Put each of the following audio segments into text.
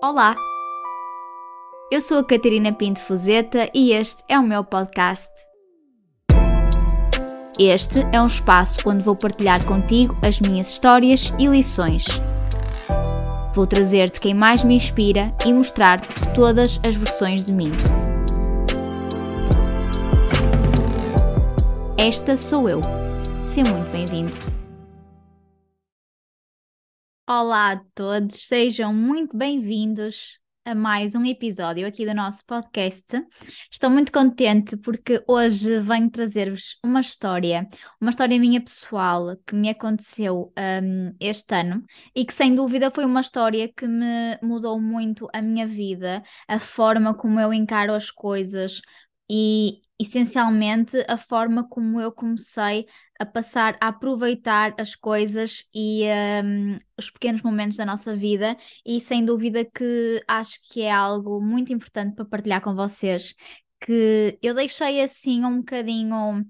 Olá, eu sou a Catarina Pinto Fuzeta e este é o meu podcast. Este é um espaço onde vou partilhar contigo as minhas histórias e lições. Vou trazer-te quem mais me inspira e mostrar-te todas as versões de mim. Esta sou eu. Seja muito bem-vindo. Olá a todos, sejam muito bem-vindos a mais um episódio aqui do nosso podcast. Estou muito contente porque hoje venho trazer-vos uma história minha pessoal que me aconteceu este ano e que sem dúvida foi uma história que me mudou muito a minha vida, a forma como eu encaro as coisas e essencialmente a forma como eu comecei a passar a aproveitar as coisas e os pequenos momentos da nossa vida, e sem dúvida que acho que é algo muito importante para partilhar com vocês, que eu deixei assim um bocadinho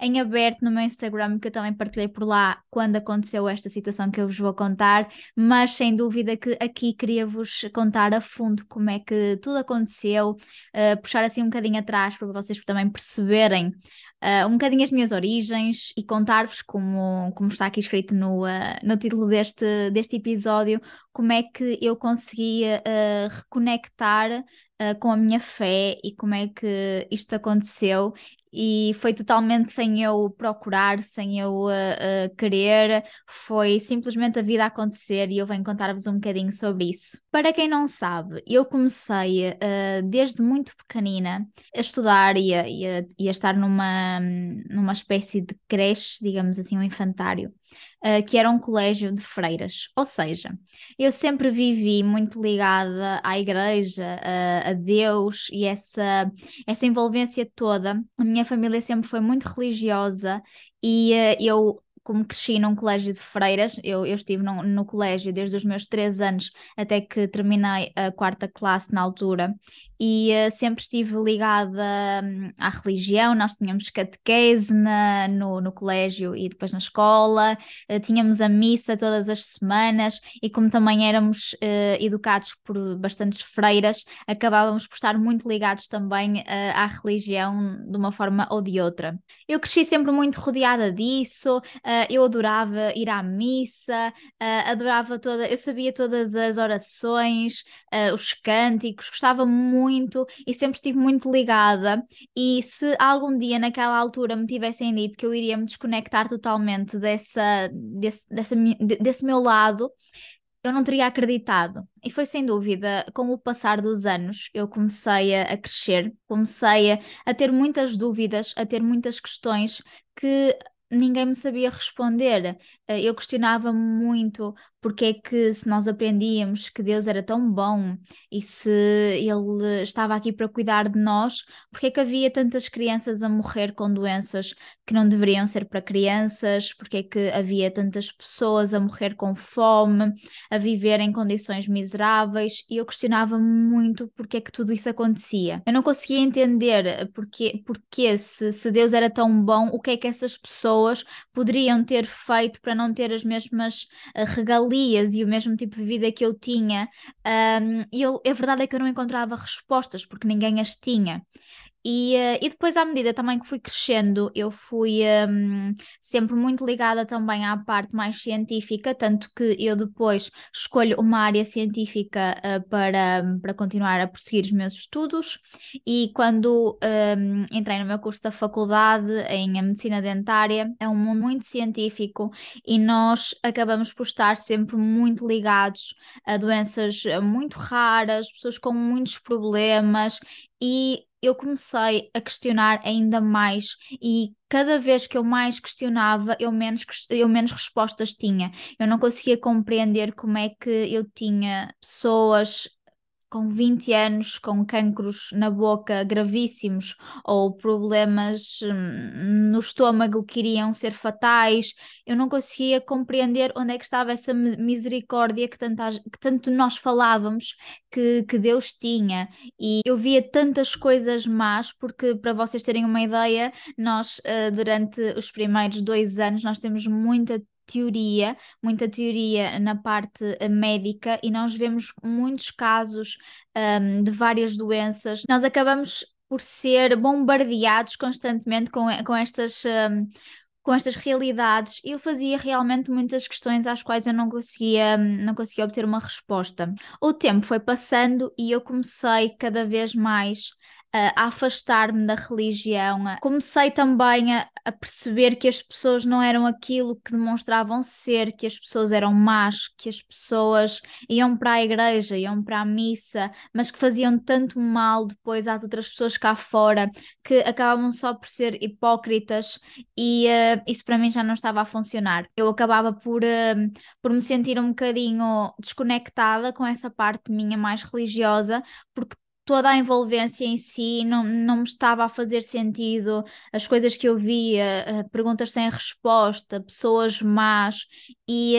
em aberto no meu Instagram, que eu também partilhei por lá quando aconteceu esta situação que eu vos vou contar, mas sem dúvida que aqui queria-vos contar a fundo como é que tudo aconteceu, puxar assim um bocadinho atrás para vocês também perceberem um bocadinho as minhas origens e contar-vos, como está aqui escrito no título deste episódio, como é que eu conseguia reconectar com a minha fé e como é que isto aconteceu. E foi totalmente sem eu procurar, sem eu querer, foi simplesmente a vida acontecer e eu venho contar-vos um bocadinho sobre isso. Para quem não sabe, eu comecei desde muito pequenina a estudar e a estar numa espécie de creche, digamos assim, um infantário, que era um colégio de freiras. Ou seja, eu sempre vivi muito ligada à igreja, a Deus e essa envolvência toda. A minha família sempre foi muito religiosa e eu. Como cresci num colégio de freiras, eu estive no colégio desde os meus 3 anos até que terminei a quarta classe na altura, e sempre estive ligada à religião. Nós tínhamos catequese no colégio e depois na escola, tínhamos a missa todas as semanas e como também éramos educados por bastantes freiras, acabávamos por estar muito ligados também à religião de uma forma ou de outra. Eu cresci sempre muito rodeada disso, eu adorava ir à missa, eu sabia todas as orações, os cânticos, gostava muito e sempre estive muito ligada. E se algum dia naquela altura me tivessem dito que eu iria me desconectar totalmente desse meu lado, eu não teria acreditado. E foi sem dúvida, com o passar dos anos, eu comecei a crescer, comecei a ter muitas dúvidas, a ter muitas questões que ninguém me sabia responder. Eu questionava muito porque é que, se nós aprendíamos que Deus era tão bom e se Ele estava aqui para cuidar de nós, porque é que havia tantas crianças a morrer com doenças que não deveriam ser para crianças, porque é que havia tantas pessoas a morrer com fome, a viver em condições miseráveis, e eu questionava muito porque é que tudo isso acontecia. Eu não conseguia entender porque se Deus era tão bom, o que é que essas pessoas poderiam ter feito para não ter as mesmas regalias e o mesmo tipo de vida que eu tinha. A verdade é que eu não encontrava respostas porque ninguém as tinha. E depois, à medida também que fui crescendo, eu fui sempre muito ligada também à parte mais científica, tanto que eu depois escolho uma área científica para continuar a prosseguir os meus estudos. E quando entrei no meu curso da faculdade em medicina dentária, é um mundo muito científico e nós acabamos por estar sempre muito ligados a doenças muito raras, pessoas com muitos problemas. E eu comecei a questionar ainda mais, e cada vez que eu mais questionava, eu menos respostas tinha. Eu não conseguia compreender como é que eu tinha pessoas com 20 anos, com cancros na boca gravíssimos, ou problemas no estômago que iriam ser fatais. Eu não conseguia compreender onde é que estava essa misericórdia que tanto nós falávamos que Deus tinha. E eu via tantas coisas más, porque, para vocês terem uma ideia, nós durante os primeiros 2 anos nós temos muita muita teoria na parte médica, e nós vemos muitos casos de várias doenças. Nós acabamos por ser bombardeados constantemente com estas realidades, e eu fazia realmente muitas questões às quais eu não conseguia obter uma resposta. O tempo foi passando e eu comecei cada vez mais a afastar-me da religião. Comecei também a perceber que as pessoas não eram aquilo que demonstravam ser, que as pessoas eram más, que as pessoas iam para a igreja, iam para a missa, mas que faziam tanto mal depois às outras pessoas cá fora, que acabavam só por ser hipócritas, e isso para mim já não estava a funcionar. Eu acabava por me sentir um bocadinho desconectada com essa parte minha mais religiosa, porque toda a envolvência em si não me estava a fazer sentido. As coisas que eu via, perguntas sem resposta, pessoas más, e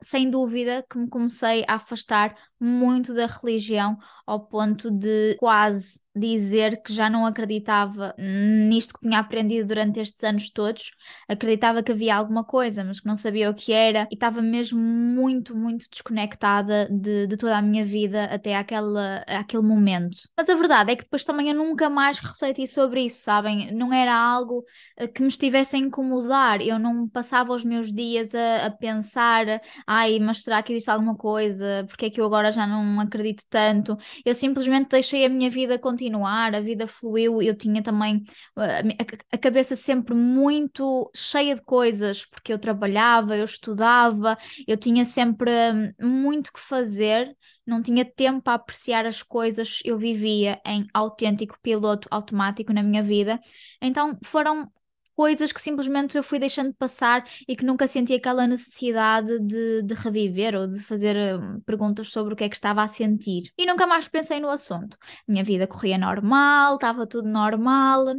sem dúvida que me comecei a afastar muito da religião, ao ponto de quase dizer que já não acreditava nisto que tinha aprendido durante estes anos todos. Acreditava que havia alguma coisa, mas que não sabia o que era, e estava mesmo muito, muito desconectada de toda a minha vida até aquele momento. Mas a verdade é que depois também eu nunca mais refleti sobre isso, sabem? Não era algo que me estivesse a incomodar. Eu não passava os meus dias a pensar, ai, mas será que existe alguma coisa? Porque é que eu agora já não acredito tanto? Eu simplesmente deixei a minha vida continuar, a vida fluiu. Eu tinha também a cabeça sempre muito cheia de coisas, porque eu trabalhava, eu estudava, eu tinha sempre muito que fazer, não tinha tempo para apreciar as coisas, eu vivia em autêntico piloto automático na minha vida. Então foram coisas que simplesmente eu fui deixando passar, e que nunca senti aquela necessidade de reviver ou de fazer perguntas sobre o que é que estava a sentir. E nunca mais pensei no assunto. Minha vida corria normal, estava tudo normal.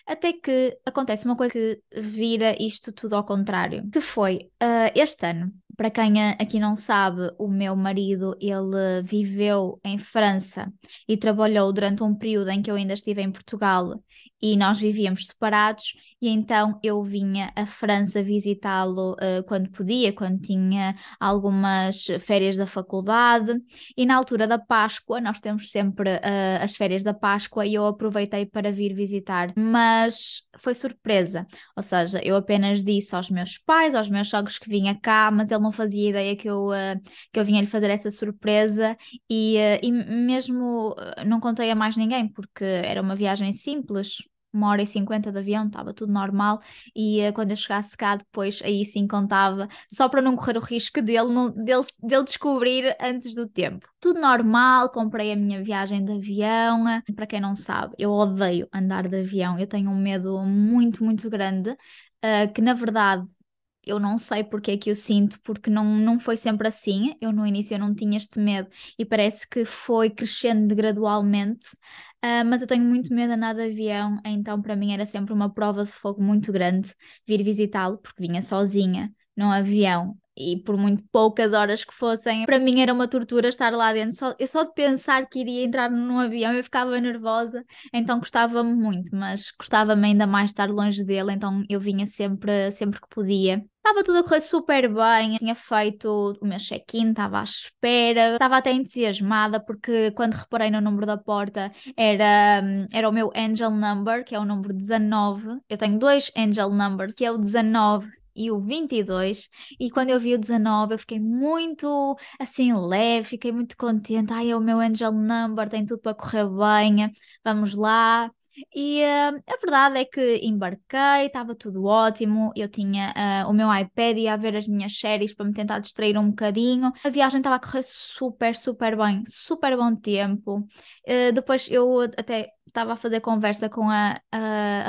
Até que acontece uma coisa que vira isto tudo ao contrário, que foi este ano. Para quem aqui não sabe, o meu marido, ele viveu em França e trabalhou durante um período em que eu ainda estive em Portugal, e nós vivíamos separados, e então eu vinha à França visitá-lo quando podia, quando tinha algumas férias da faculdade. E na altura da Páscoa, nós temos sempre as férias da Páscoa, e eu aproveitei para vir visitar, mas foi surpresa. Ou seja, eu apenas disse aos meus pais, aos meus sogros, que vinha cá, mas ele não fazia ideia que eu vinha lhe fazer essa surpresa, e mesmo não contei a mais ninguém, porque era uma viagem simples. 1h50 de avião, estava tudo normal, e quando eu chegasse cá depois, aí sim contava, só para não correr o risco dele descobrir antes do tempo. Tudo normal, comprei a minha viagem de avião. Para quem não sabe, eu odeio andar de avião, eu tenho um medo muito, muito grande, que na verdade eu não sei porque é que eu sinto, porque não foi sempre assim. Eu no início eu não tinha este medo, e parece que foi crescendo gradualmente. Mas eu tenho muito medo de andar de avião, então para mim era sempre uma prova de fogo muito grande vir visitá-lo, porque vinha sozinha num avião. E por muito poucas horas que fossem, para mim era uma tortura estar lá dentro. Eu só de pensar que iria entrar num avião eu ficava nervosa, então gostava-me muito, mas gostava-me ainda mais de estar longe dele, então eu vinha sempre, sempre que podia. Estava tudo a correr super bem, tinha feito o meu check-in, estava à espera, estava até entusiasmada, porque quando reparei no número da porta era o meu angel number, que é o número 19. Eu tenho dois angel numbers, que é o 19 e o 22, e quando eu vi o 19 eu fiquei muito assim leve, fiquei muito contente. Ai, é o meu angel number, tem tudo para correr bem, vamos lá. E a verdade é que embarquei, estava tudo ótimo. Eu tinha o meu iPad, ia a ver as minhas séries para me tentar distrair um bocadinho. A viagem estava a correr super, super bem, super bom tempo. Depois eu até estava a fazer conversa com a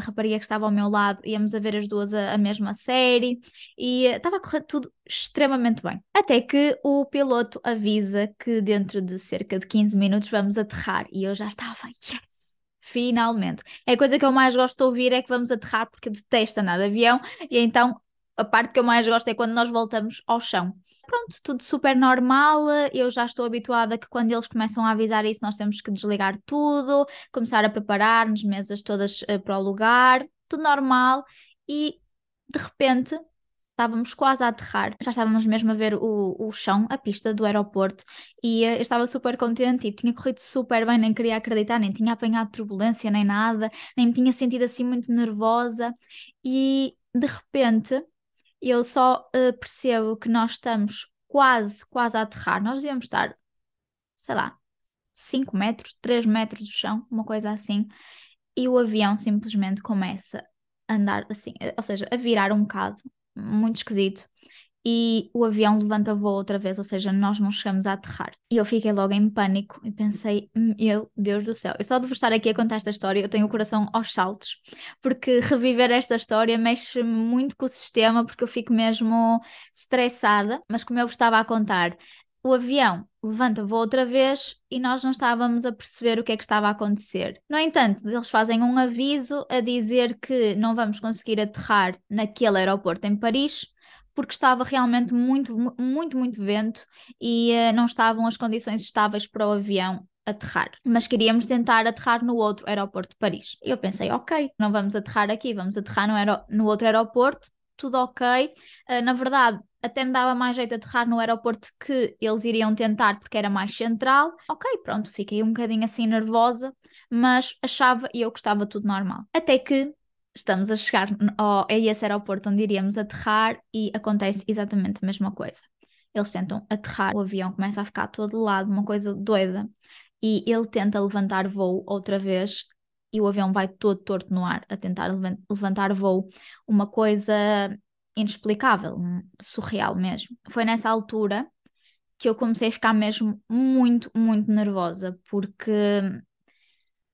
rapariga que estava ao meu lado, íamos a ver as duas a mesma série, e estava a correr tudo extremamente bem. Até que o piloto avisa que dentro de cerca de 15 minutos vamos aterrar, e eu já estava, yes! Finalmente. É a coisa que eu mais gosto de ouvir, é que vamos aterrar, porque eu detesto andar de avião, e então a parte que eu mais gosto é quando nós voltamos ao chão. Pronto, tudo super normal. Eu já estou habituada que quando eles começam a avisar isso, nós temos que desligar tudo, começar a preparar-nos, mesas todas para o lugar, tudo normal. E de repente estávamos quase a aterrar, já estávamos mesmo a ver o chão, a pista do aeroporto, e eu estava super contente e tinha corrido super bem, nem queria acreditar, nem tinha apanhado turbulência nem nada, nem me tinha sentido assim muito nervosa, e de repente eu só percebo que nós estamos quase a aterrar, nós devíamos estar, sei lá, 5 metros, 3 metros do chão, uma coisa assim, e o avião simplesmente começa a andar assim, ou seja, a virar um bocado, muito esquisito, e o avião levanta voo outra vez, ou seja, nós não chegamos a aterrar. E eu fiquei logo em pânico e pensei, meu Deus do céu, eu só de vos estar aqui a contar esta história, eu tenho o coração aos saltos, porque reviver esta história mexe muito com o sistema, porque eu fico mesmo estressada, mas como eu vos estava a contar, o avião levanta voo outra vez e nós não estávamos a perceber o que é que estava a acontecer. No entanto, eles fazem um aviso a dizer que não vamos conseguir aterrar naquele aeroporto em Paris, porque estava realmente muito vento e não estavam as condições estáveis para o avião aterrar. Mas queríamos tentar aterrar no outro aeroporto de Paris. E eu pensei, ok, não vamos aterrar aqui, vamos aterrar no outro aeroporto, tudo ok. Na verdade, até me dava mais jeito aterrar no aeroporto que eles iriam tentar, porque era mais central. Ok, pronto, fiquei um bocadinho assim nervosa, mas achava e eu que estava tudo normal. Até que estamos a chegar a esse aeroporto onde iríamos aterrar e acontece exatamente a mesma coisa. Eles tentam aterrar, o avião começa a ficar todo de lado, uma coisa doida, e ele tenta levantar voo outra vez e o avião vai todo torto no ar a tentar levantar voo, uma coisa inexplicável, surreal mesmo. Foi nessa altura que eu comecei a ficar mesmo muito nervosa, porque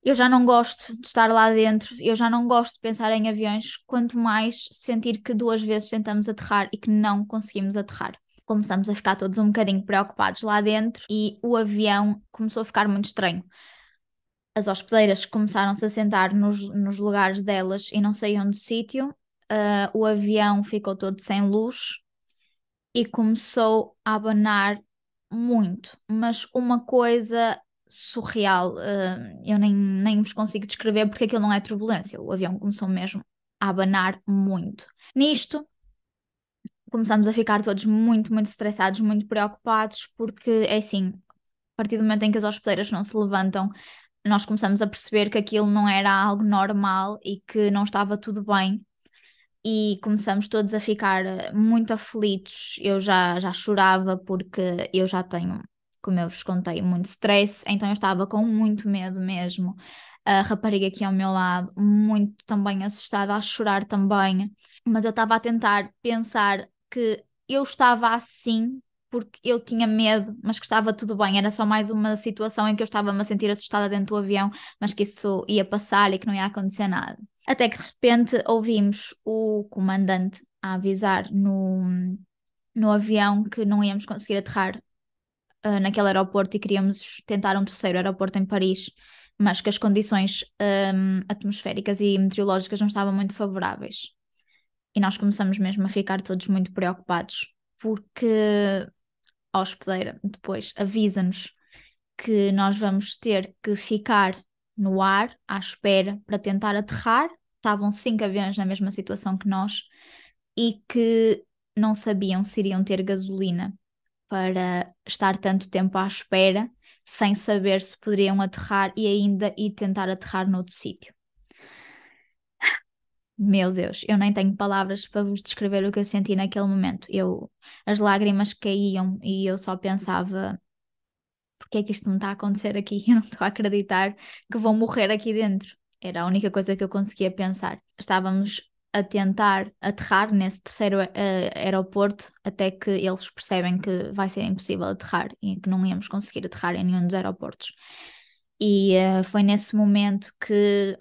eu já não gosto de estar lá dentro, eu já não gosto de pensar em aviões, quanto mais sentir que 2 vezes tentamos aterrar e que não conseguimos aterrar. Começamos a ficar todos um bocadinho preocupados lá dentro e o avião começou a ficar muito estranho. As hospedeiras começaram-se a sentar nos lugares delas e não saíam do sítio. O avião ficou todo sem luz e começou a abanar muito, mas uma coisa surreal. Eu nem vos consigo descrever porque aquilo não é turbulência. O avião começou mesmo a abanar muito. Nisto, começamos a ficar todos muito estressados, muito preocupados, porque é assim, a partir do momento em que as hospedeiras não se levantam, nós começamos a perceber que aquilo não era algo normal e que não estava tudo bem. E começamos todos a ficar muito aflitos. Eu já chorava porque eu já tenho, como eu vos contei, muito stress, então eu estava com muito medo mesmo. A rapariga aqui ao meu lado, muito também assustada, a chorar também, mas eu estava a tentar pensar que eu estava assim porque eu tinha medo, mas que estava tudo bem, era só mais uma situação em que eu estava-me a sentir assustada dentro do avião, mas que isso ia passar e que não ia acontecer nada. Até que de repente ouvimos o comandante a avisar no avião que não íamos conseguir aterrar naquele aeroporto e queríamos tentar um terceiro aeroporto em Paris, mas que as condições atmosféricas e meteorológicas não estavam muito favoráveis. E nós começamos mesmo a ficar todos muito preocupados, porque a hospedeira depois avisa-nos que nós vamos ter que ficar no ar à espera para tentar aterrar. Estavam 5 aviões na mesma situação que nós e que não sabiam se iriam ter gasolina para estar tanto tempo à espera, sem saber se poderiam aterrar e ainda ir tentar aterrar noutro sítio. Meu Deus, eu nem tenho palavras para vos descrever o que eu senti naquele momento. As lágrimas caíam e eu só pensava, porque é que isto me está a acontecer aqui? Eu não estou a acreditar que vou morrer aqui dentro. Era a única coisa que eu conseguia pensar. Estávamos a tentar aterrar nesse terceiro aeroporto até que eles percebem que vai ser impossível aterrar e que não íamos conseguir aterrar em nenhum dos aeroportos. E foi nesse momento que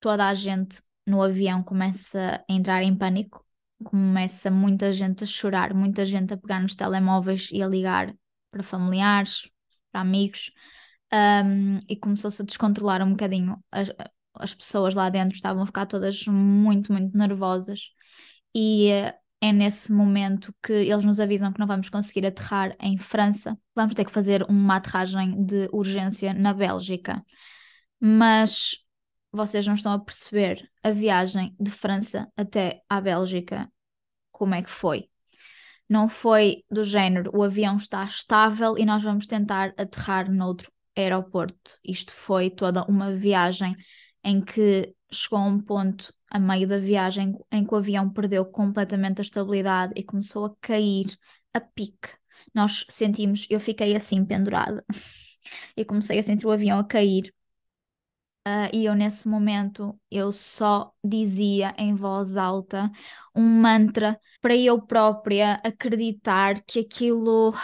toda a gente no avião começa a entrar em pânico, começa muita gente a chorar, muita gente a pegar nos telemóveis e a ligar para familiares, para amigos, e começou-se a descontrolar um bocadinho. As pessoas lá dentro estavam a ficar todas muito nervosas, e é nesse momento que eles nos avisam que não vamos conseguir aterrar em França, vamos ter que fazer uma aterragem de urgência na Bélgica. Mas vocês não estão a perceber a viagem de França até à Bélgica como é que foi. Não foi do género, o avião está estável e nós vamos tentar aterrar noutro aeroporto. Isto foi toda uma viagem em que chegou a um ponto, a meio da viagem, em que o avião perdeu completamente a estabilidade e começou a cair a pique. Nós sentimos, eu fiquei assim pendurada e comecei a sentir o avião a cair. E eu nesse momento eu só dizia em voz alta um mantra para eu própria acreditar que aquilo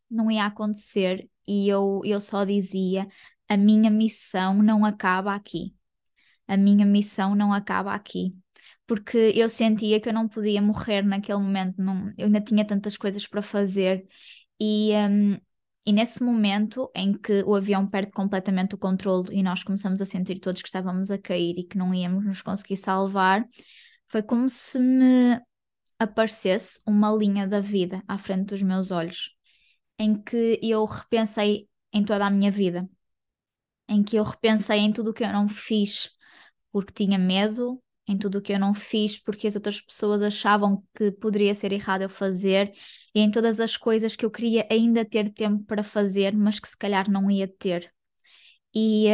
não ia acontecer e eu só dizia: a minha missão não acaba aqui, a minha missão não acaba aqui. Porque eu sentia que eu não podia morrer naquele momento, não, eu ainda tinha tantas coisas para fazer e, hum, e nesse momento em que o avião perde completamente o controlo e nós começamos a sentir todos que estávamos a cair e que não íamos nos conseguir salvar, foi como se me aparecesse uma linha da vida à frente dos meus olhos, em que eu repensei em toda a minha vida, em que eu repensei em tudo o que eu não fiz porque tinha medo, em tudo o que eu não fiz porque as outras pessoas achavam que poderia ser errado eu fazer, e em todas as coisas que eu queria ainda ter tempo para fazer, mas que se calhar não ia ter. E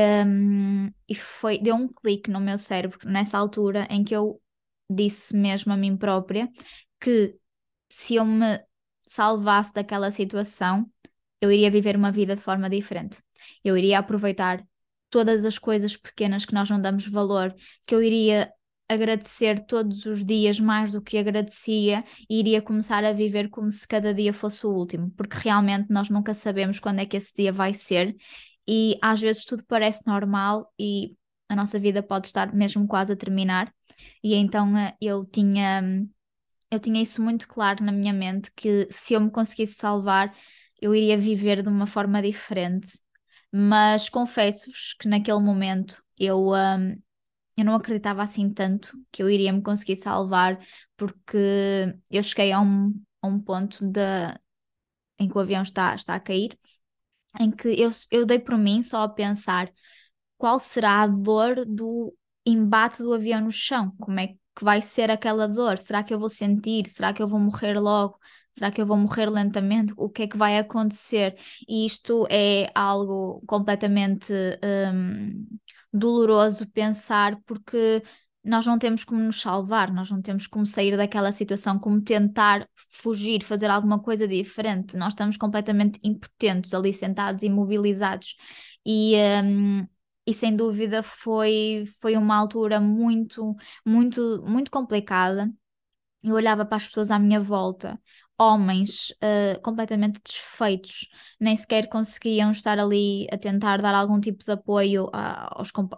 foi, deu um clique no meu cérebro nessa altura em que eu disse mesmo a mim própria que se eu me salvasse daquela situação, eu iria viver uma vida de forma diferente. Eu iria aproveitar todas as coisas pequenas que nós não damos valor, que eu iria agradecer todos os dias mais do que agradecia e iria começar a viver como se cada dia fosse o último, porque realmente nós nunca sabemos quando é que esse dia vai ser e às vezes tudo parece normal e a nossa vida pode estar mesmo quase a terminar. E então eu tinha isso muito claro na minha mente, que se eu me conseguisse salvar, eu iria viver de uma forma diferente. Mas confesso-vos que naquele momento eu não acreditava assim tanto que eu iria me conseguir salvar, porque eu cheguei a um ponto em que o avião está a cair, em que eu dei por mim só a pensar qual será a dor do embate do avião no chão? Como é que vai ser aquela dor? Será que eu vou sentir? Será que eu vou morrer logo? Será que eu vou morrer lentamente? O que é que vai acontecer? E isto é algo completamente doloroso pensar, porque nós não temos como nos salvar, nós não temos como sair daquela situação, como tentar fugir, fazer alguma coisa diferente. Nós estamos completamente impotentes ali sentados, imobilizados. E, hum, e sem dúvida foi uma altura muito, muito, muito complicada. Eu olhava para as pessoas à minha volta, homens, completamente desfeitos, nem sequer conseguiam estar ali a tentar dar algum tipo de apoio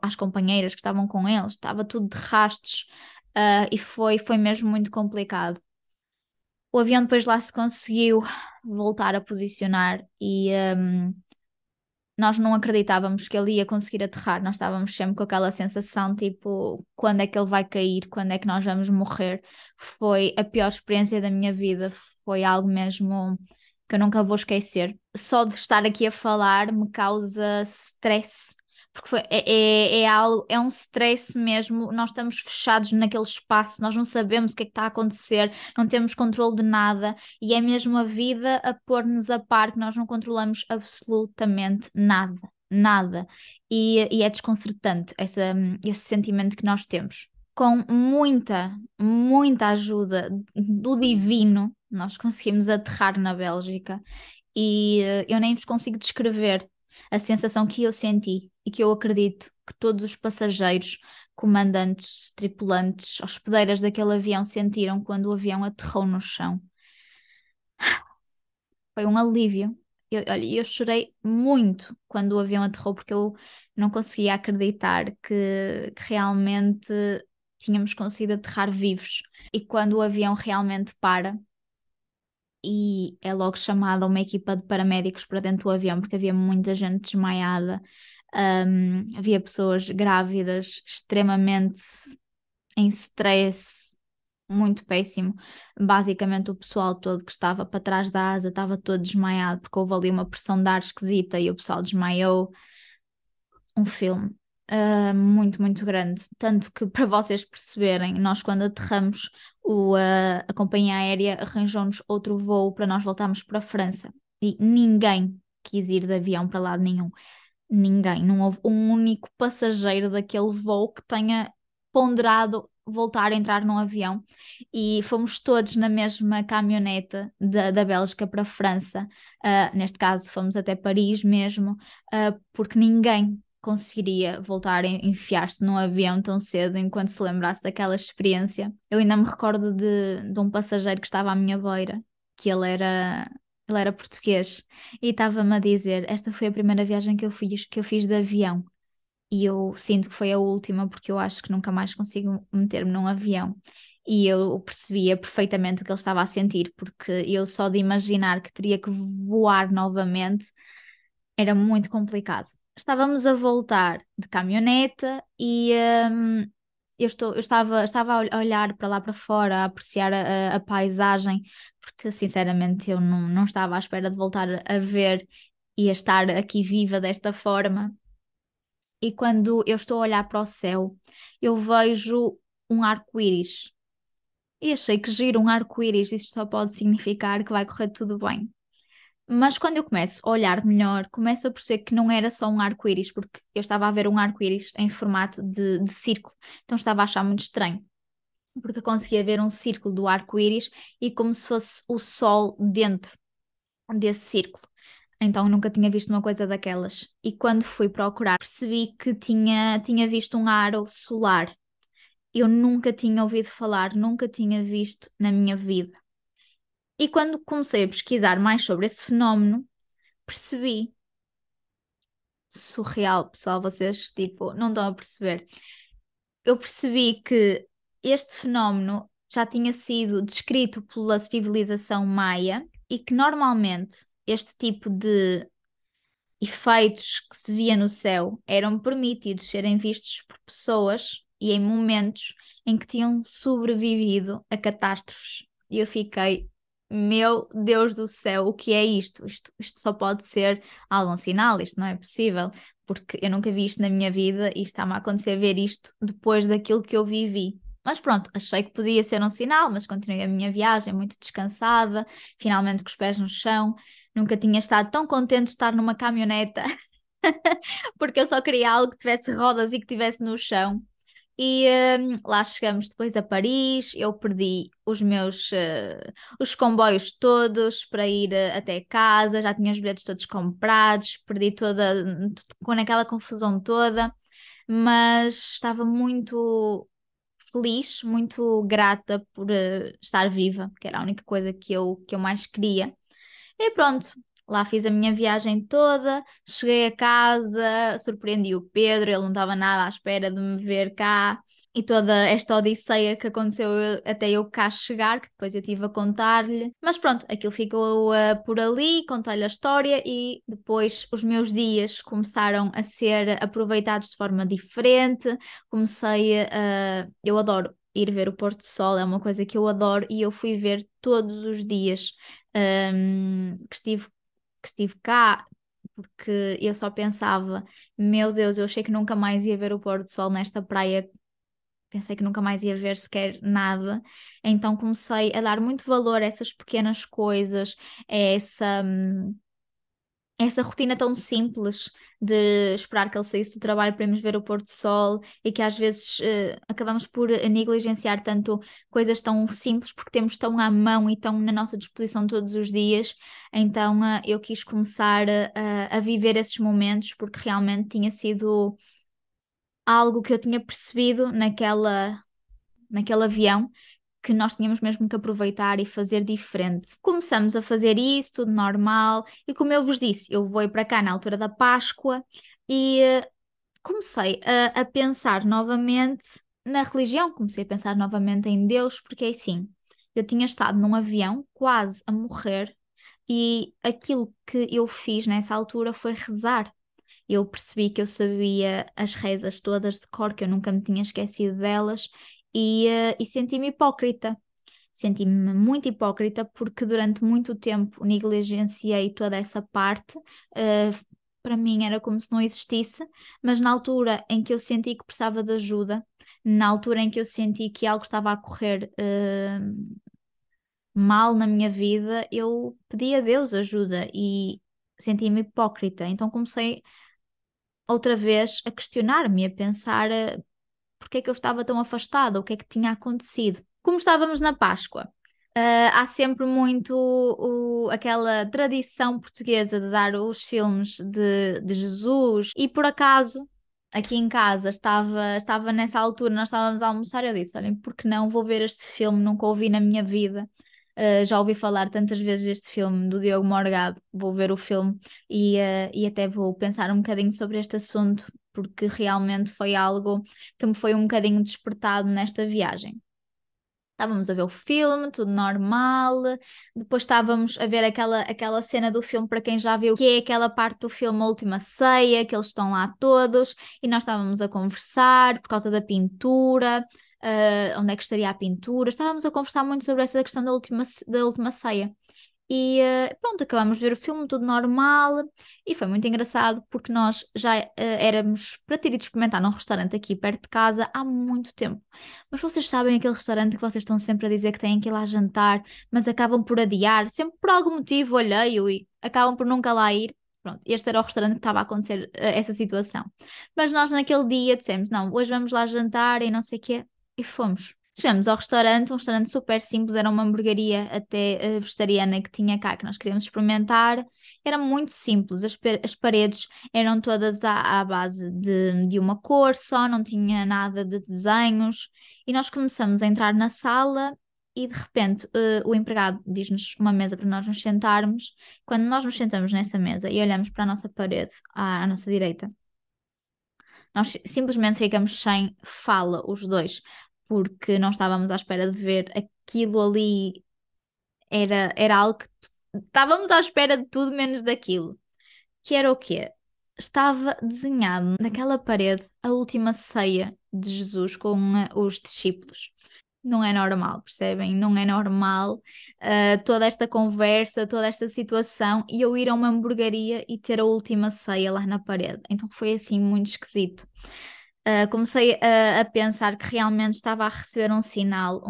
às companheiras que estavam com eles, estava tudo de rastos, e foi mesmo muito complicado. O avião depois lá se conseguiu voltar a posicionar e nós não acreditávamos que ele ia conseguir aterrar, nós estávamos sempre com aquela sensação, tipo, quando é que ele vai cair, quando é que nós vamos morrer. Foi a pior experiência da minha vida, foi algo mesmo que eu nunca vou esquecer. Só de estar aqui a falar me causa stress, porque é algo, é um stress mesmo, nós estamos fechados naquele espaço, nós não sabemos o que é que está a acontecer, não temos controle de nada. E é mesmo a vida a pôr-nos a par que nós não controlamos absolutamente nada, nada. E é desconcertante esse sentimento que nós temos. Com muita, muita ajuda do divino, nós conseguimos aterrar na Bélgica e eu nem vos consigo descrever a sensação que eu senti e que eu acredito que todos os passageiros, comandantes, tripulantes, hospedeiras daquele avião sentiram quando o avião aterrou no chão. Foi um alívio. Olha, eu chorei muito quando o avião aterrou porque eu não conseguia acreditar que realmente tínhamos conseguido aterrar vivos. E quando o avião realmente para e é logo chamada uma equipa de paramédicos para dentro do avião porque havia muita gente desmaiada, havia pessoas grávidas extremamente em stress muito péssimo. Basicamente, o pessoal todo que estava para trás da asa estava todo desmaiado porque houve ali uma pressão de ar esquisita e o pessoal desmaiou. Um filme. muito, muito grande. Tanto que, para vocês perceberem, nós quando aterramos, a companhia aérea arranjou-nos outro voo para nós voltarmos para a França. E ninguém quis ir de avião para lado nenhum. Ninguém. Não houve um único passageiro daquele voo que tenha ponderado voltar a entrar num avião. E fomos todos na mesma caminhoneta da Bélgica para a França. Neste caso, fomos até Paris mesmo, porque ninguém conseguiria voltar a enfiar-se num avião tão cedo enquanto se lembrasse daquela experiência. Eu ainda me recordo de um passageiro que estava à minha beira, que ele era português, e estava-me a dizer: esta foi a primeira viagem que eu fiz de avião. E eu sinto que foi a última, porque eu acho que nunca mais consigo meter-me num avião. E eu percebia perfeitamente o que ele estava a sentir, porque eu só de imaginar que teria que voar novamente era muito complicado. Estávamos a voltar de caminhoneta e eu estava a olhar para lá para fora, a apreciar a paisagem, porque sinceramente eu não estava à espera de voltar a ver e a estar aqui viva desta forma. E quando eu estou a olhar para o céu, eu vejo um arco-íris. E achei que giro um arco-íris, isto só pode significar que vai correr tudo bem. Mas quando eu começo a olhar melhor, começo a perceber que não era só um arco-íris, porque eu estava a ver um arco-íris em formato de círculo. Então estava a achar muito estranho, porque eu conseguia ver um círculo do arco-íris e como se fosse o sol dentro desse círculo. Então nunca tinha visto uma coisa daquelas. E quando fui procurar, percebi que tinha visto um aro solar. Eu nunca tinha ouvido falar, nunca tinha visto na minha vida. E quando comecei a pesquisar mais sobre esse fenómeno, percebi, surreal, pessoal, vocês tipo, não estão a perceber. Eu percebi que este fenómeno já tinha sido descrito pela civilização maia e que normalmente este tipo de efeitos que se via no céu eram permitidos serem vistos por pessoas e em momentos em que tinham sobrevivido a catástrofes. E eu fiquei, meu Deus do céu, o que é isto? Isto só pode ser algum sinal, isto não é possível, porque eu nunca vi isto na minha vida e está-me a acontecer ver isto depois daquilo que eu vivi. Mas pronto, achei que podia ser um sinal, mas continuei a minha viagem muito descansada, finalmente com os pés no chão. Nunca tinha estado tão contente de estar numa caminhoneta, porque eu só queria algo que tivesse rodas e que estivesse no chão. E lá chegamos depois a Paris, eu perdi os comboios todos para ir até casa, já tinha os bilhetes todos comprados, perdi com aquela confusão toda, mas estava muito feliz, muito grata por estar viva, que era a única coisa que eu mais queria. E pronto, lá fiz a minha viagem toda, cheguei a casa, surpreendi o Pedro, ele não estava nada à espera de me ver cá, e toda esta odisseia que aconteceu até eu cá chegar, que depois eu tive a contar-lhe. Mas pronto, aquilo ficou por ali, contei-lhe a história e depois os meus dias começaram a ser aproveitados de forma diferente. Eu adoro ir ver o pôr do sol, é uma coisa que eu adoro e eu fui ver todos os dias que estive cá, porque eu só pensava, meu Deus, eu achei que nunca mais ia ver o pôr do sol nesta praia, pensei que nunca mais ia ver sequer nada, então comecei a dar muito valor a essas pequenas coisas, a essa rotina tão simples de esperar que ele saísse do trabalho para irmos ver o pôr do sol e que às vezes acabamos por negligenciar tanto coisas tão simples porque temos tão à mão e tão na nossa disposição todos os dias. Então eu quis começar a viver esses momentos porque realmente tinha sido algo que eu tinha percebido naquele avião que nós tínhamos mesmo que aproveitar e fazer diferente. Começamos a fazer isso, tudo normal, e como eu vos disse, eu vou para cá na altura da Páscoa e comecei a pensar novamente na religião, comecei a pensar novamente em Deus, porque é assim, eu tinha estado num avião quase a morrer e aquilo que eu fiz nessa altura foi rezar. Eu percebi que eu sabia as rezas todas de cor, que eu nunca me tinha esquecido delas, e senti-me hipócrita. Senti-me muito hipócrita porque durante muito tempo negligenciei toda essa parte, para mim era como se não existisse, mas na altura em que eu senti que precisava de ajuda, na altura em que eu senti que algo estava a correr mal na minha vida, eu pedi a Deus ajuda e sentia-me hipócrita. Então comecei outra vez a questionar-me, a pensar porque é que eu estava tão afastada, o que é que tinha acontecido. Como estávamos na Páscoa, há sempre muito aquela tradição portuguesa de dar os filmes de Jesus, e por acaso, aqui em casa, estava nessa altura, nós estávamos a almoçar, eu disse, olhem, por que não vou ver este filme, nunca ouvi na minha vida. Já ouvi falar tantas vezes deste filme do Diogo Morgado, vou ver o filme e até vou pensar um bocadinho sobre este assunto, porque realmente foi algo que me foi um bocadinho despertado nesta viagem. Estávamos a ver o filme, tudo normal. Depois estávamos a ver aquela cena do filme, para quem já viu, que é aquela parte do filme A Última Ceia, que eles estão lá todos, e nós estávamos a conversar por causa da pintura, onde é que estaria a pintura. Estávamos a conversar muito sobre essa questão da última ceia. E pronto, acabamos de ver o filme, tudo normal, e foi muito engraçado porque nós já éramos para ter ido experimentar num restaurante aqui perto de casa há muito tempo. Mas vocês sabem aquele restaurante que vocês estão sempre a dizer que têm que ir lá jantar, mas acabam por adiar, sempre por algum motivo alheio e acabam por nunca lá ir. Pronto, este era o restaurante que estava a acontecer essa situação. Mas nós naquele dia dissemos, não, hoje vamos lá jantar e não sei o quê, e fomos. Chegamos ao restaurante, um restaurante super simples, era uma hamburgueria até vegetariana que tinha cá, que nós queríamos experimentar. Era muito simples, as paredes eram todas à base de uma cor só, não tinha nada de desenhos. E nós começamos a entrar na sala e de repente o empregado diz-nos uma mesa para nós nos sentarmos. Quando nós nos sentamos nessa mesa e olhamos para a nossa parede, à nossa direita, nós simplesmente ficamos sem fala, os dois, porque não estávamos à espera de ver aquilo ali. Era algo que estávamos à espera de tudo menos daquilo. Que era o quê? Estava desenhado naquela parede a última ceia de Jesus com os discípulos. Não é normal, percebem? Não é normal toda esta conversa, toda esta situação e eu ir a uma hamburgueria e ter a última ceia lá na parede. Então foi assim muito esquisito. Comecei a pensar que realmente estava a receber um sinal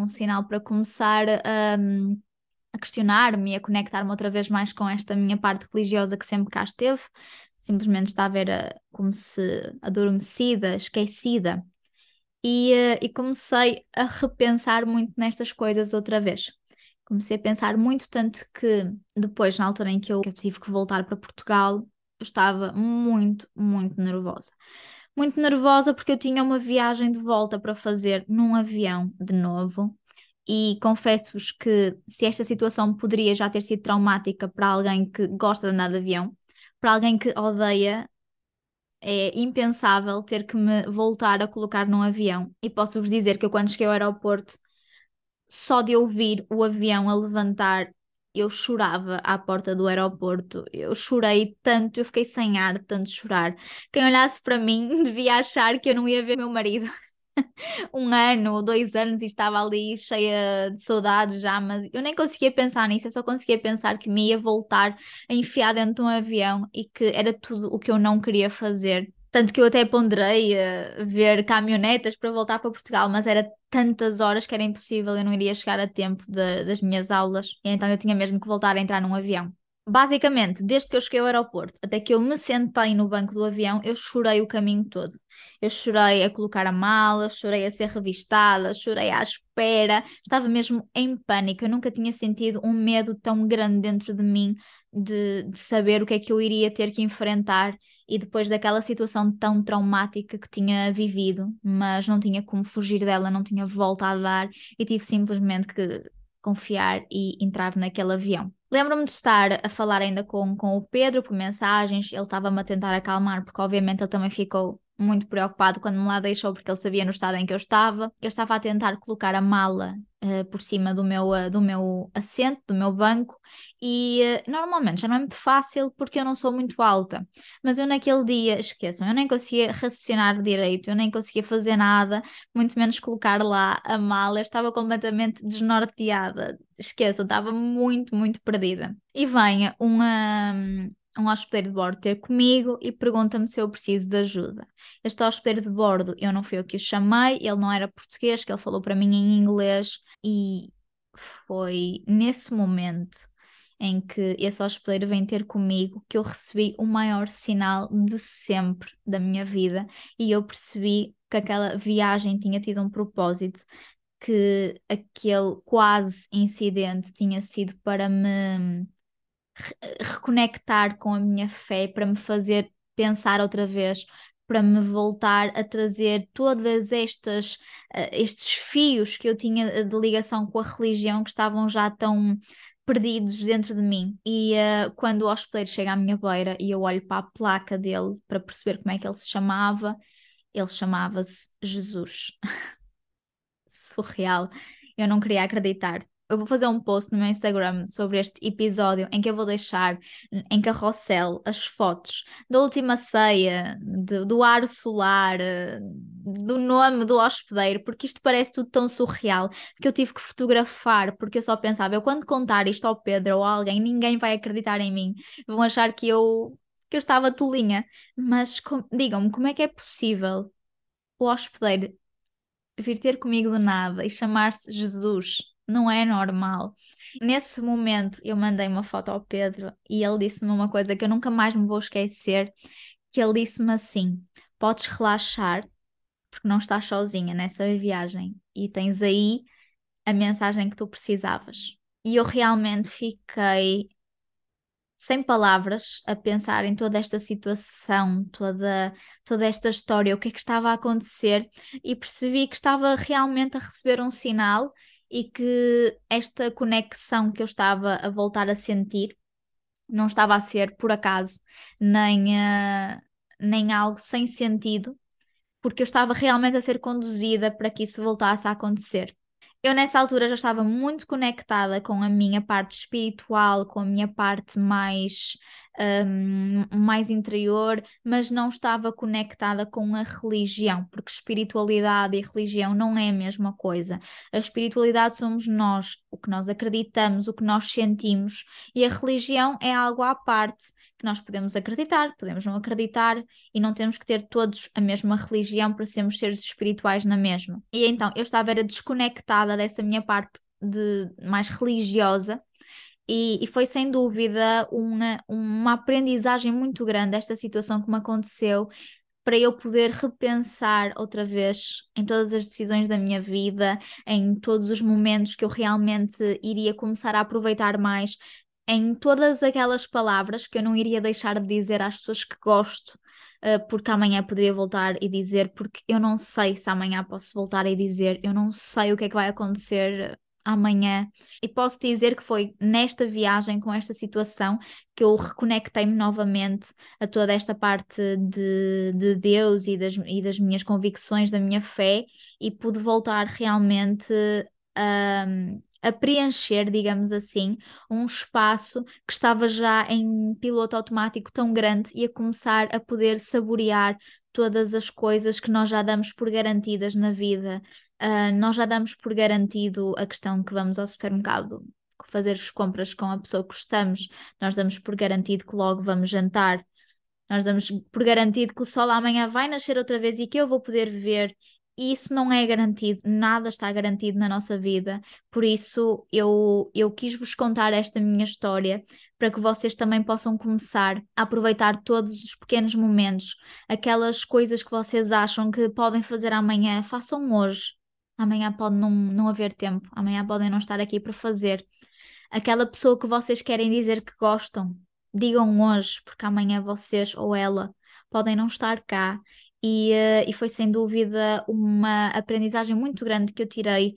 para começar a questionar-me e a conectar-me outra vez mais com esta minha parte religiosa que sempre cá esteve. Simplesmente estava era como se adormecida, esquecida. E comecei a repensar muito nestas coisas outra vez. Comecei a pensar muito, tanto que depois, na altura em que eu tive que voltar para Portugal, eu estava muito, muito nervosa. Muito nervosa porque eu tinha uma viagem de volta para fazer num avião de novo. E confesso-vos que se esta situação poderia já ter sido traumática para alguém que gosta de andar de avião, para alguém que odeia, é impensável ter que me voltar a colocar num avião. E posso-vos dizer que eu, quando cheguei ao aeroporto, só de ouvir o avião a levantar, eu chorava à porta do aeroporto. Eu chorei tanto, eu fiquei sem ar de tanto chorar. Quem olhasse para mim devia achar que eu não ia ver meu marido 1 ano ou 2 anos e estava ali cheia de saudades já, mas eu nem conseguia pensar nisso, eu só conseguia pensar que me ia voltar a enfiar dentro de um avião e que era tudo o que eu não queria fazer. Tanto que eu até ponderei ver caminhonetas para voltar para Portugal, mas era tantas horas que era impossível, eu não iria chegar a tempo das minhas aulas, e então eu tinha mesmo que voltar a entrar num avião. Basicamente, desde que eu cheguei ao aeroporto até que eu me sentei no banco do avião, eu chorei o caminho todo. Eu chorei a colocar a mala, chorei a ser revistada, chorei à espera, estava mesmo em pânico. Eu nunca tinha sentido um medo tão grande dentro de mim de saber o que é que eu iria ter que enfrentar e depois daquela situação tão traumática que tinha vivido, mas não tinha como fugir dela, não tinha volta a dar e tive simplesmente que confiar e entrar naquele avião. Lembro-me de estar a falar ainda com o Pedro por mensagens, ele estava-me a tentar acalmar, porque obviamente ele também ficou muito preocupado quando me lá deixou, porque ele sabia no estado em que eu estava. Eu estava a tentar colocar a mala por cima do meu assento, do meu banco, e normalmente já não é muito fácil porque eu não sou muito alta, mas eu naquele dia, esqueçam, eu nem conseguia raciocinar direito, eu nem conseguia fazer nada, muito menos colocar lá a mala, eu estava completamente desnorteada, esqueçam, estava muito, muito perdida. E vem um hospedeiro de bordo ter comigo e pergunta-me se eu preciso de ajuda. Este hospedeiro de bordo, eu não fui eu que o chamei, ele não era português, que ele falou para mim em inglês, e foi nesse momento em que esse hospedeiro vem ter comigo que eu recebi o maior sinal de sempre da minha vida, e eu percebi que aquela viagem tinha tido um propósito, que aquele quase incidente tinha sido para me reconectar com a minha fé, para me fazer pensar outra vez, para me voltar a trazer todas estes fios que eu tinha de ligação com a religião que estavam já tão perdidos dentro de mim. E quando o hospedeiro chega à minha beira e eu olho para a placa dele para perceber como é que ele chamava-se Jesus. Surreal. Eu não queria acreditar. Eu vou fazer um post no meu Instagram sobre este episódio em que eu vou deixar em carrossel as fotos da última ceia, do aro solar, do nome do hospedeiro, porque isto parece tudo tão surreal que eu tive que fotografar, porque eu só pensava, eu quando contar isto ao Pedro ou a alguém, ninguém vai acreditar em mim. Vão achar que eu estava tolinha. Mas digam-me, como é que é possível o hospedeiro vir ter comigo do nada e chamar-se Jesus? Não é normal. Nesse momento, eu mandei uma foto ao Pedro e ele disse-me uma coisa que eu nunca mais me vou esquecer, que ele disse-me assim: podes relaxar, porque não estás sozinha nessa viagem e tens aí a mensagem que tu precisavas. E eu realmente fiquei sem palavras a pensar em toda esta situação, toda esta história, o que é que estava a acontecer, e percebi que estava realmente a receber um sinal e que esta conexão que eu estava a voltar a sentir não estava a ser por acaso, nem, nem algo sem sentido, porque eu estava realmente a ser conduzida para que isso voltasse a acontecer. Eu nessa altura já estava muito conectada com a minha parte espiritual, com a minha parte mais interior, mas não estava conectada com a religião, porque espiritualidade e religião não é a mesma coisa. A espiritualidade somos nós, o que nós acreditamos, o que nós sentimos, e a religião é algo à parte, que nós podemos acreditar, podemos não acreditar, e não temos que ter todos a mesma religião para sermos seres espirituais na mesma. E então eu estava era desconectada dessa minha parte mais religiosa, e foi sem dúvida uma aprendizagem muito grande esta situação que me aconteceu, para eu poder repensar outra vez em todas as decisões da minha vida, em todos os momentos que eu realmente iria começar a aproveitar mais, em todas aquelas palavras que eu não iria deixar de dizer às pessoas que gosto, porque amanhã poderia voltar e dizer, porque eu não sei se amanhã posso voltar e dizer, eu não sei o que é que vai acontecer amanhã. E posso dizer que foi nesta viagem, com esta situação, que eu reconectei-me novamente a toda esta parte de Deus e das minhas convicções, da minha fé, e pude voltar realmente a preencher, digamos assim, um espaço que estava já em piloto automático tão grande, e a começar a poder saborear todas as coisas que nós já damos por garantidas na vida. Nós já damos por garantido a questão que vamos ao supermercado fazer as compras com a pessoa que gostamos, nós damos por garantido que logo vamos jantar, nós damos por garantido que o sol amanhã vai nascer outra vez e que eu vou poder ver. E isso não é garantido, nada está garantido na nossa vida. Por isso, eu quis vos contar esta minha história para que vocês também possam começar a aproveitar todos os pequenos momentos, aquelas coisas que vocês acham que podem fazer amanhã, façam hoje. Amanhã pode não haver tempo, amanhã podem não estar aqui para fazer. Aquela pessoa que vocês querem dizer que gostam, digam hoje, porque amanhã vocês ou ela podem não estar cá. E foi sem dúvida uma aprendizagem muito grande que eu tirei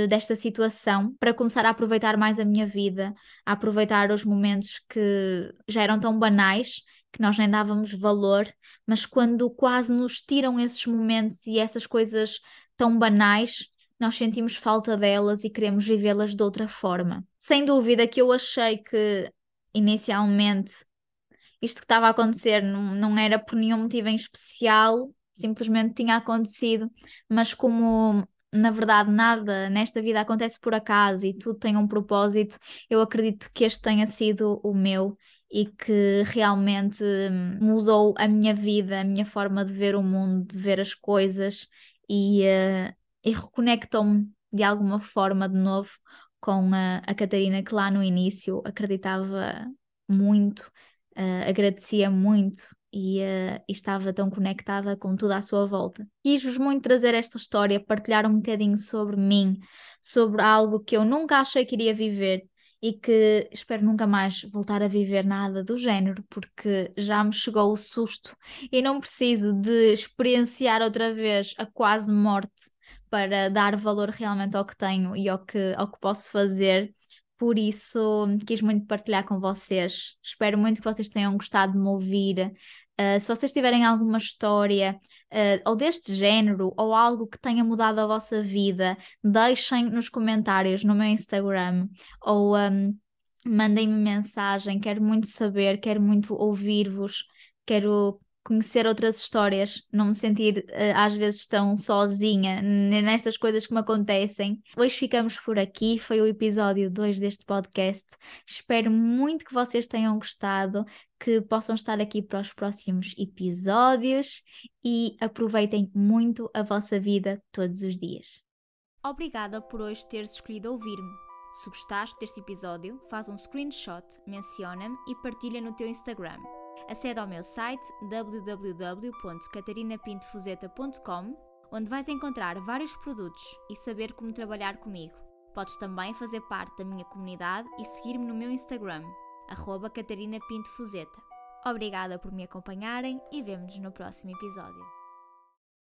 desta situação, para começar a aproveitar mais a minha vida, a aproveitar os momentos que já eram tão banais, que nós nem dávamos valor, mas quando quase nos tiram esses momentos e essas coisas tão banais, nós sentimos falta delas e queremos vivê-las de outra forma. Sem dúvida que eu achei que inicialmente isto que estava a acontecer não era por nenhum motivo em especial, simplesmente tinha acontecido, mas como na verdade nada nesta vida acontece por acaso e tudo tem um propósito, eu acredito que este tenha sido o meu, e que realmente mudou a minha vida, a minha forma de ver o mundo, de ver as coisas e reconectou-me de alguma forma de novo com a Catarina, que lá no início acreditava muito, agradecia muito e estava tão conectada com tudo à sua volta. Quis-vos muito trazer esta história, partilhar um bocadinho sobre mim, sobre algo que eu nunca achei que iria viver e que espero nunca mais voltar a viver nada do género, porque já me chegou o susto e não preciso de experienciar outra vez a quase morte para dar valor realmente ao que tenho e ao que posso fazer. Por isso, quis muito partilhar com vocês. Espero muito que vocês tenham gostado de me ouvir. Se vocês tiverem alguma história, ou deste género, ou algo que tenha mudado a vossa vida, deixem nos comentários no meu Instagram, ou mandem-me mensagem. Quero muito saber, quero muito ouvir-vos, quero conhecer outras histórias, não me sentir às vezes tão sozinha nestas coisas que me acontecem. Hoje ficamos por aqui, foi o episódio 2 deste podcast. Espero muito que vocês tenham gostado, que possam estar aqui para os próximos episódios e aproveitem muito a vossa vida todos os dias. Obrigada por hoje teres escolhido ouvir-me. Se gostaste deste episódio, faz um screenshot, menciona-me e partilha no teu Instagram. Acede ao meu site www.catarinapintofuzeta.com, onde vais encontrar vários produtos e saber como trabalhar comigo. Podes também fazer parte da minha comunidade e seguir-me no meu Instagram, @CatarinaPintoFuzeta. Obrigada por me acompanharem e vemo-nos no próximo episódio.